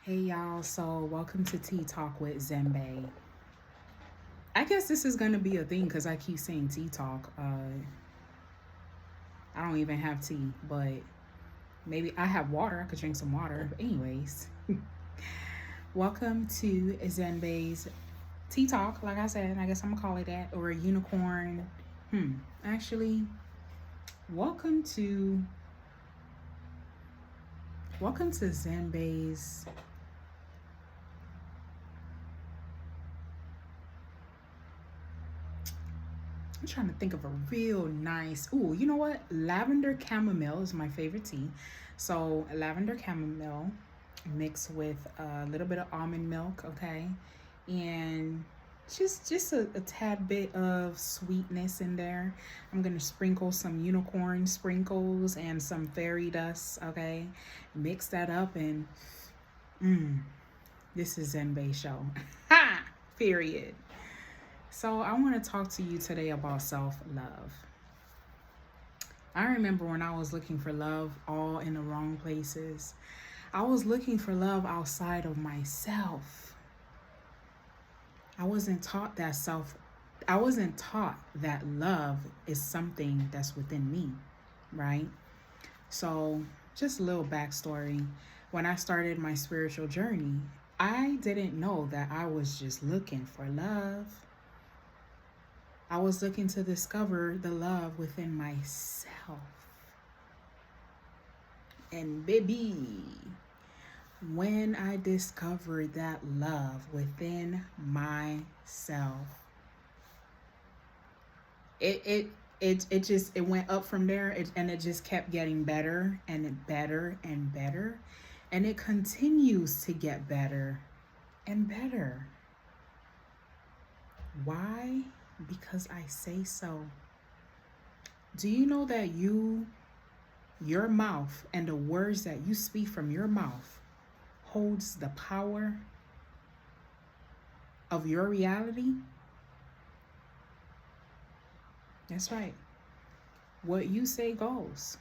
Hey y'all, so welcome to Tea Talk with ZenBae. I guess this is gonna be a thing because I keep saying Tea Talk. I don't even have tea, but maybe I have water. I could drink some water. But anyways, welcome to ZenBae's Tea Talk. Like I said, I guess I'm gonna call it that, or a unicorn. Actually, welcome to ZenBae's. I'm trying to think of a real nice. Ooh, you know what? Lavender chamomile is my favorite tea. So lavender chamomile mixed with a little bit of almond milk, okay, and just a tad bit of sweetness in there. I'm gonna sprinkle some unicorn sprinkles and some fairy dust, okay. Mix that up and this is ZenBae show. Ha! Period. So I want to talk to you today about self-love. I remember when I was looking for love all in the wrong places. I was looking for love outside of myself. I wasn't taught that love is something that's within me, right? So just a little backstory. When I started my spiritual journey, I didn't know that I was just looking for love. I was looking to discover the love within myself. And baby, when I discovered that love within myself, it went up from there, and it just kept getting better and better and better, and it continues to get better and better. Why? Because I say so. Do you know that your mouth and the words that you speak from your mouth holds the power of your reality? That's right. What you say goes.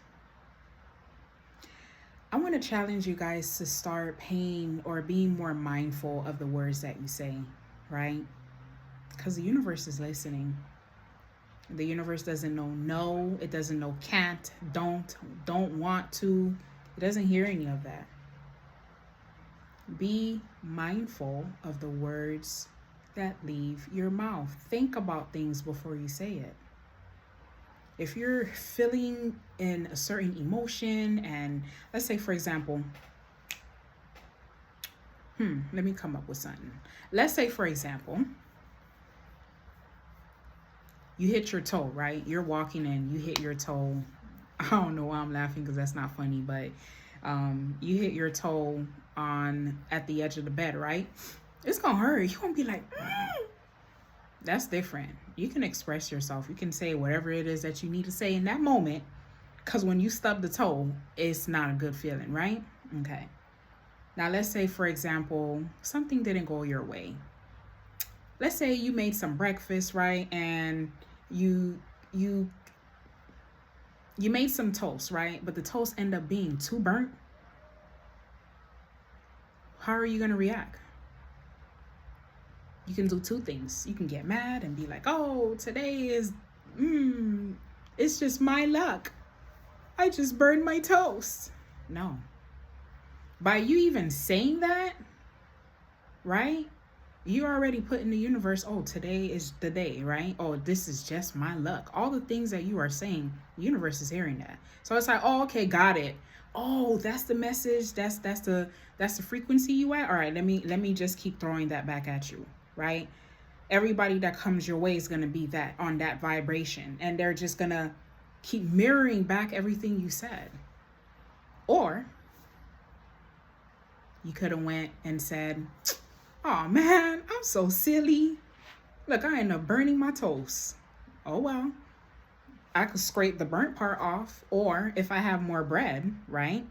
I want to challenge you guys to start paying or being more mindful of the words that you say, right? Because the universe is listening. The universe doesn't know no, it doesn't know can't, don't want to. It doesn't hear any of that. Be mindful of the words that leave your mouth. Think about things before you say it. If you're feeling in a certain emotion, and let's say, for example, let me come up with something. Let's say, for example, you hit your toe, right? You're walking and you hit your toe. I don't know why I'm laughing because that's not funny, but you hit your toe at the edge of the bed, right? It's gonna hurt. You're gonna be like, That's different. You can express yourself. You can say whatever it is that you need to say in that moment, because when you stub the toe, it's not a good feeling, right? Okay. Now let's say, for example, something didn't go your way. Let's say you made some breakfast, right? And you made some toast, right? But the toast ended up being too burnt. How are you going to react? You can do two things. You can get mad and be like, oh, today is, it's just my luck. I just burned my toast. No. By you even saying that, right? You already put in the universe, oh, today is the day, right? Oh, this is just my luck. All the things that you are saying, the universe is hearing that. So it's like, oh, okay, got it. Oh, that's the message. That's the frequency you at. All right, let me just keep throwing that back at you, right? Everybody that comes your way is gonna be that on that vibration, and they're just gonna keep mirroring back everything you said. Or you could have went and said, oh man, I'm so silly. Look, I end up burning my toast. Oh well. I could scrape the burnt part off, or if I have more bread, right?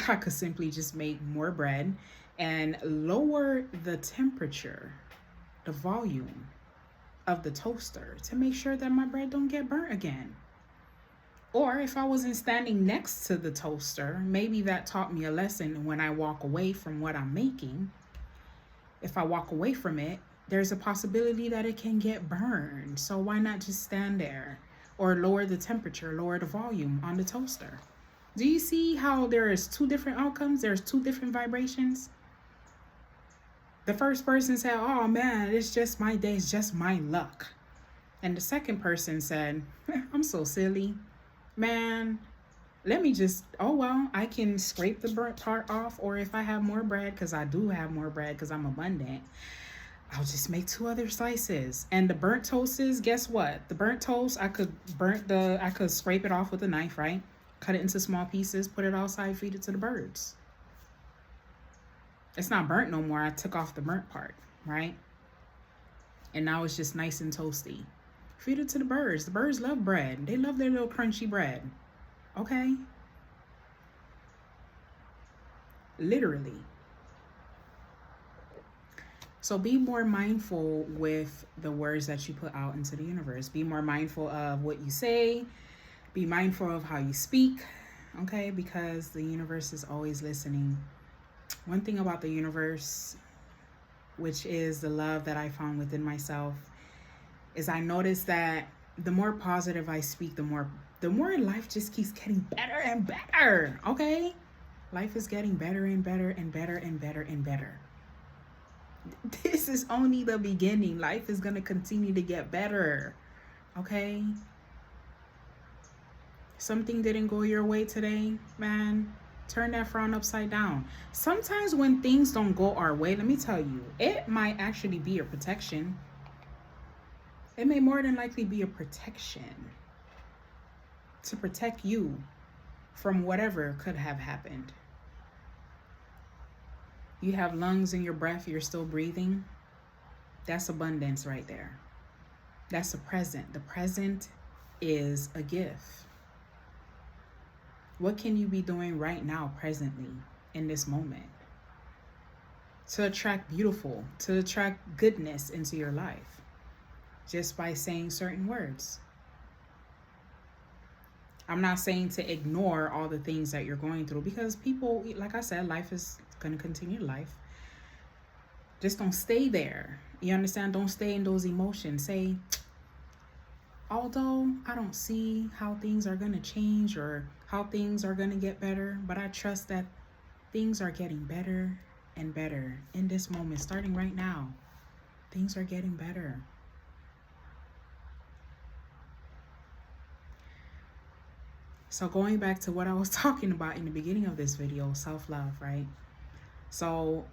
I could simply just make more bread and lower the temperature, the volume of the toaster to make sure that my bread don't get burnt again. Or if I wasn't standing next to the toaster, maybe that taught me a lesson. When I walk away from what I'm making, if I walk away from it, there's a possibility that it can get burned. So why not just stand there or lower the temperature, lower the volume on the toaster? Do you see how there is two different outcomes? There's two different vibrations. The first person said, oh man, it's just my day, it's just my luck. And the second person said, I'm so silly. Man, let me just, oh well, I can scrape the burnt part off, or if I have more bread, because I do have more bread because I'm abundant, I'll just make 2 other slices. And the burnt toast is, guess what? The burnt toast, I could scrape it off with a knife, right? Cut it into small pieces, put it outside, feed it to the birds. It's not burnt no more. I took off the burnt part, right? And now it's just nice and toasty. Feed it to the birds. The birds love bread. They love their little crunchy bread. Okay? Literally. So be more mindful with the words that you put out into the universe. Be more mindful of what you say. Be mindful of how you speak. Okay? Because the universe is always listening. One thing about the universe, which is the love that I found within myself, is I noticed that the more positive I speak, the more life just keeps getting better and better. Okay? Life is getting better and better and better and better and better. This is only the beginning. Life is going to continue to get better. Okay? Something didn't go your way today, man. Turn that frown upside down. Sometimes when things don't go our way, let me tell you, it might actually be a protection. It may more than likely be a protection to protect you from whatever could have happened. You have lungs in your breath, you're still breathing. That's abundance right there. That's the present. The present is a gift. What can you be doing right now, presently, in this moment, to attract beautiful, to attract goodness into your life? Just by saying certain words. I'm not saying to ignore all the things that you're going through, because people, like I said, life is going to continue life. Just don't stay there. You understand? Don't stay in those emotions. Say, although I don't see how things are going to change or how things are going to get better, but I trust that things are getting better and better in this moment, starting right now. Things are getting better. So going back to what I was talking about in the beginning of this video, self-love, right? So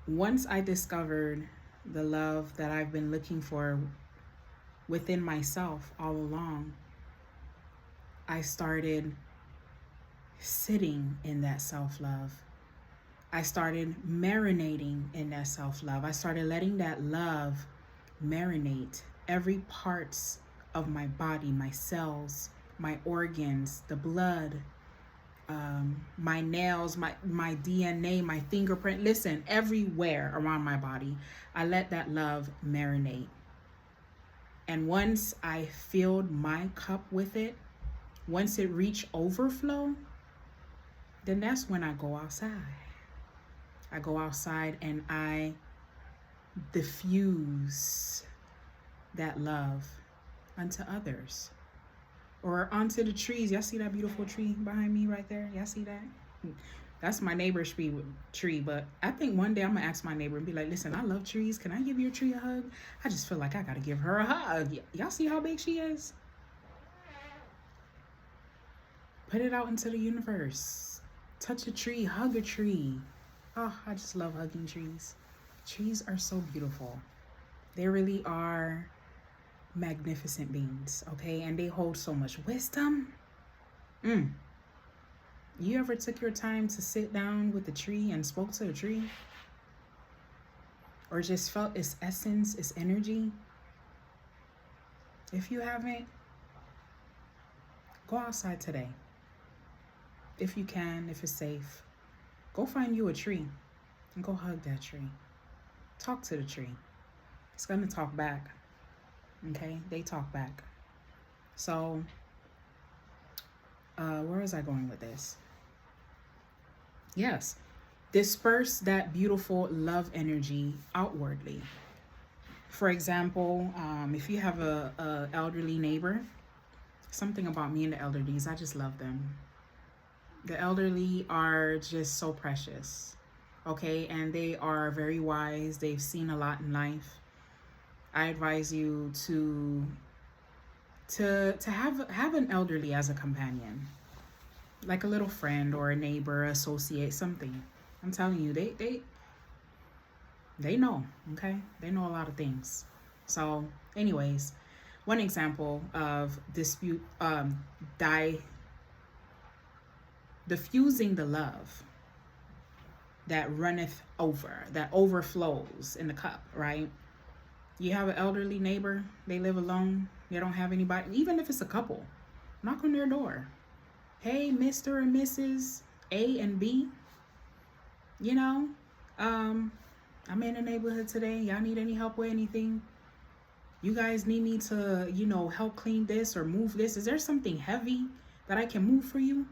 once I discovered the love that I've been looking for within myself all along, I started sitting in that self-love. I started marinating in that self-love. I started letting that love marinate every parts of my body, my cells, my organs, the blood, my nails, my DNA, my fingerprint. Listen, everywhere around my body, I let that love marinate. And once I filled my cup with it, once it reached overflow, then that's when I go outside. I go outside and I diffuse that love unto others. Or onto the trees. Y'all see that beautiful tree behind me right there? Y'all see that? That's my neighbor's tree. But I think one day I'm going to ask my neighbor and be like, listen, I love trees. Can I give your tree a hug? I just feel like I got to give her a hug. Y'all see how big she is? Put it out into the universe. Touch a tree. Hug a tree. Oh, I just love hugging trees. Trees are so beautiful. They really are magnificent beings, okay? And they hold so much wisdom. You ever took your time to sit down with the tree and spoke to the tree? Or just felt its essence, its energy? If you haven't, go outside today. If you can, if it's safe. Go find you a tree and go hug that tree. Talk to the tree. It's gonna talk back. Okay, they talk back. So where was I going with this? Yes, disperse that beautiful love energy outwardly. For example, if you have a elderly neighbor, something about me and the elderlies, I just love them. The elderly are just so precious, okay? And they are very wise. They've seen a lot in life. I advise you to have an elderly as a companion, like a little friend or a neighbor, associate, something. I'm telling you, they know, okay? They know a lot of things. So, anyways, one example of diffusing the love that runneth over, that overflows in the cup, right? You have an elderly neighbor, they live alone, they don't have anybody, even if it's a couple, knock on their door. Hey, Mr. and Mrs. A and B, you know, I'm in the neighborhood today. Y'all need any help with anything? You guys need me to, help clean this or move this? Is there something heavy that I can move for you?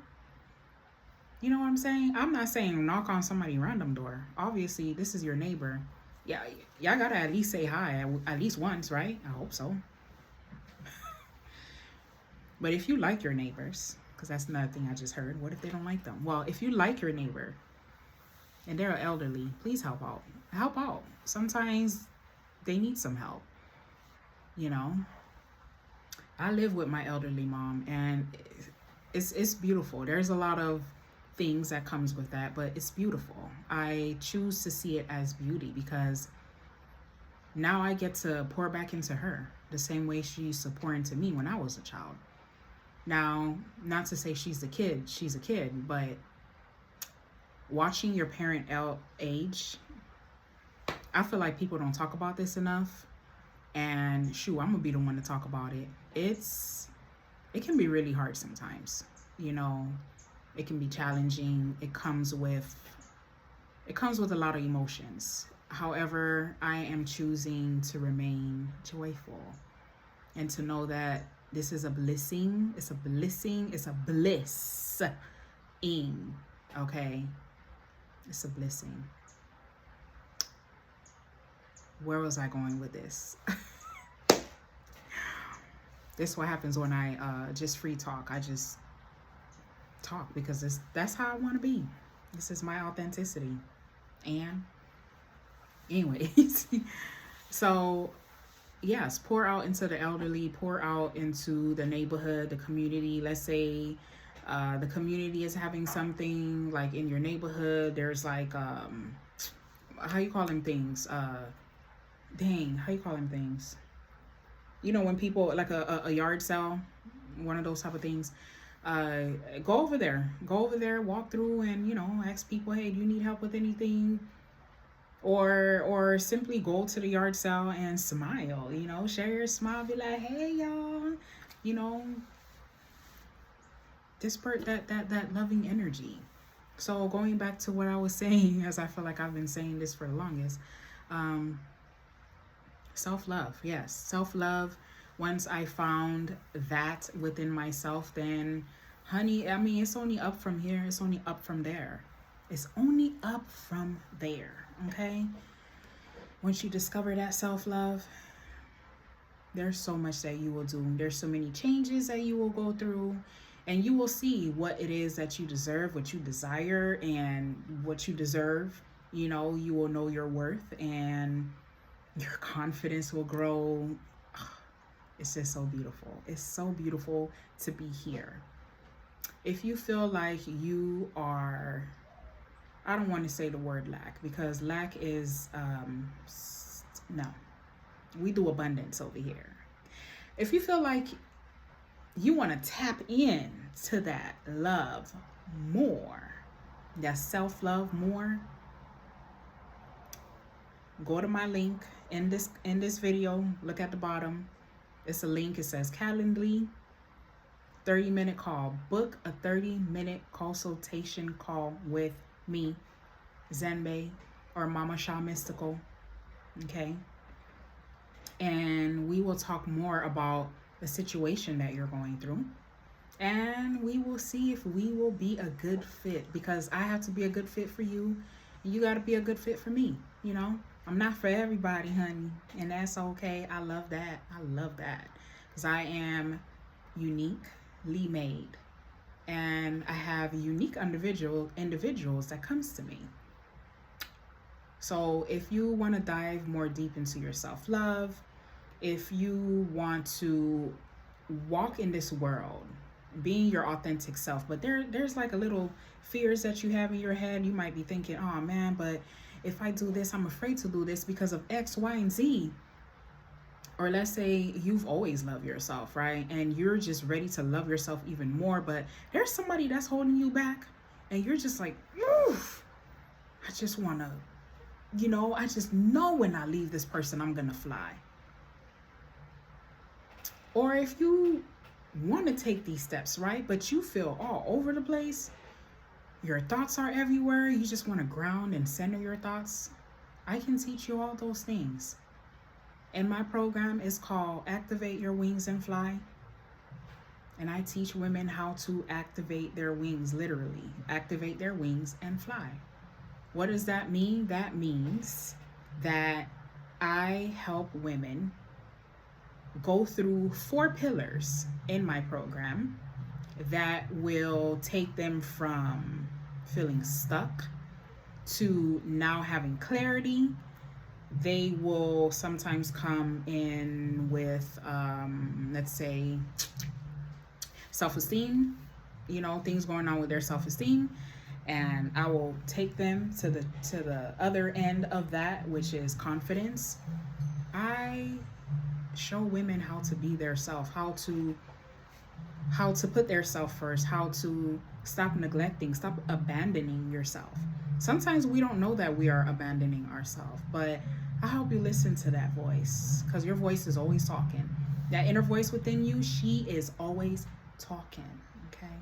You know what I'm saying? I'm not saying knock on somebody's random door. Obviously, this is your neighbor. Yeah, y'all gotta at least say hi at least once, right? I hope so. But if you like your neighbors, because that's another thing I just heard, what if they don't like them? Well, if you like your neighbor and they're elderly, please help out. Help out. Sometimes they need some help, I live with my elderly mom, and it's beautiful. There's a lot of things that comes with that, but it's beautiful. I choose to see it as beauty because now I get to pour back into her the same way she used to pour into me when I was a child. Now, not to say she's a kid, but watching your parent age, I feel like people don't talk about this enough. And shoot, I'm gonna be the one to talk about it. It can be really hard sometimes. It can be challenging. It comes with a lot of emotions. However, I am choosing to remain joyful and to know that this is a blessing. It's a blessing. It's a bliss. Okay? It's a blessing. Where was I going with this? This is what happens when I just free talk. I just talk because that's how I want to be. This is my authenticity. And anyways, so yes, pour out into the elderly, pour out into the neighborhood, the community. Let's say the community is having something like in your neighborhood. There's like how you call them things? How you call them things? When people like a yard sale, one of those type of things. Go over there, walk through and, ask people, hey, do you need help with anything? Or simply go to the yard sale and smile, share your smile, be like, hey, y'all, disperse that loving energy. So going back to what I was saying, as I feel like I've been saying this for the longest, self-love. Yes, self-love. Once I found that within myself, then honey, I mean, it's only up from here. It's only up from there. It's only up from there. Okay. Once you discover that self-love, there's so much that you will do. There's so many changes that you will go through, and you will see what it is that you deserve, what you desire, and what you deserve. You will know your worth, and your confidence will grow. It's just so beautiful. It's so beautiful to be here. If you feel like you are, I don't want to say the word lack, because lack is, no, we do abundance over here. If you feel like you want to tap in to that love more, that self-love more, go to my link in this video. Look at the bottom. It's a link. It says Calendly 30-minute call. Book a 30-minute consultation call with me, ZenBae, or Mama Sha Mystical. Okay. And we will talk more about the situation that you're going through. And we will see if we will be a good fit, because I have to be a good fit for you. And you got to be a good fit for me. You know, I'm not for everybody, honey. And that's okay. I love that. I love that. Because I am uniquely made. And I have unique individuals that comes to me. So if you want to dive more deep into your self-love, if you want to walk in this world being your authentic self, but there's like a little fears that you have in your head. You might be thinking, oh man, but if I do this, I'm afraid to do this because of X, Y, and Z. Or let's say you've always loved yourself, right? And you're just ready to love yourself even more, but there's somebody that's holding you back, and you're just like, oof, I just want to, I just know when I leave this person, I'm going to fly. Or if you want to take these steps, right, but you feel all over the place, your thoughts are everywhere, you just want to ground and center your thoughts, I can teach you all those things. And my program is called Activate Your Wings and Fly. And I teach women how to activate their wings, literally. Activate their wings and fly. What does that mean? That means that I help women go through 4 pillars in my program that will take them from feeling stuck to now having clarity. They will sometimes come in with, let's say, self-esteem, things going on with their self-esteem. And I will take them to the other end of that, which is confidence. I show women how to be their self, how to put their self first, how to stop neglecting, stop abandoning yourself. Sometimes we don't know that we are abandoning ourselves, but I hope you listen to that voice, because your voice is always talking. That inner voice within you, she is always talking, okay?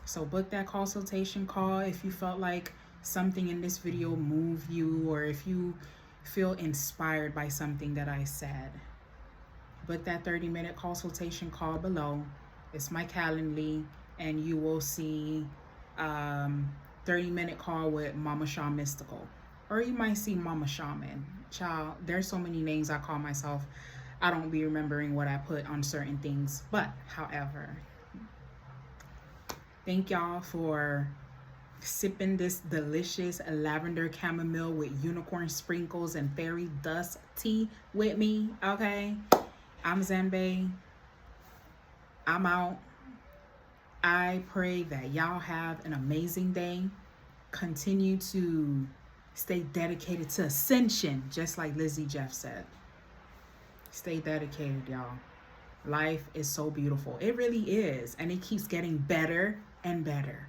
So book that consultation call if you felt like something in this video moved you, or if you feel inspired by something that I said. Book that 30-minute consultation call below. It's my Calendly, and you will see 30-minute call with Mama Shaw Mystical. Or you might see Mama Shaman. Child, there's so many names I call myself. I don't be remembering what I put on certain things. But, however, thank y'all for sipping this delicious lavender chamomile with unicorn sprinkles and fairy dust tea with me, okay? I'm ZenBae. I'm out. I pray that y'all have an amazing day. Continue to stay dedicated to ascension, just like Lizzie Jeff said. Stay dedicated, y'all. Life is so beautiful. It really is. And it keeps getting better and better.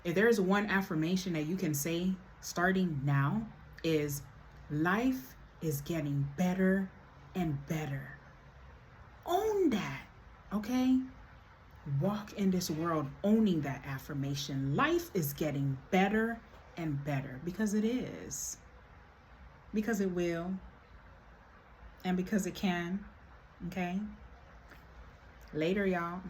If there's one affirmation that you can say starting now, is life is getting better and better. Own that, okay? Walk in this world owning that affirmation. Life is getting better and better, because it is. Because it will. And because it can, okay? Later, y'all.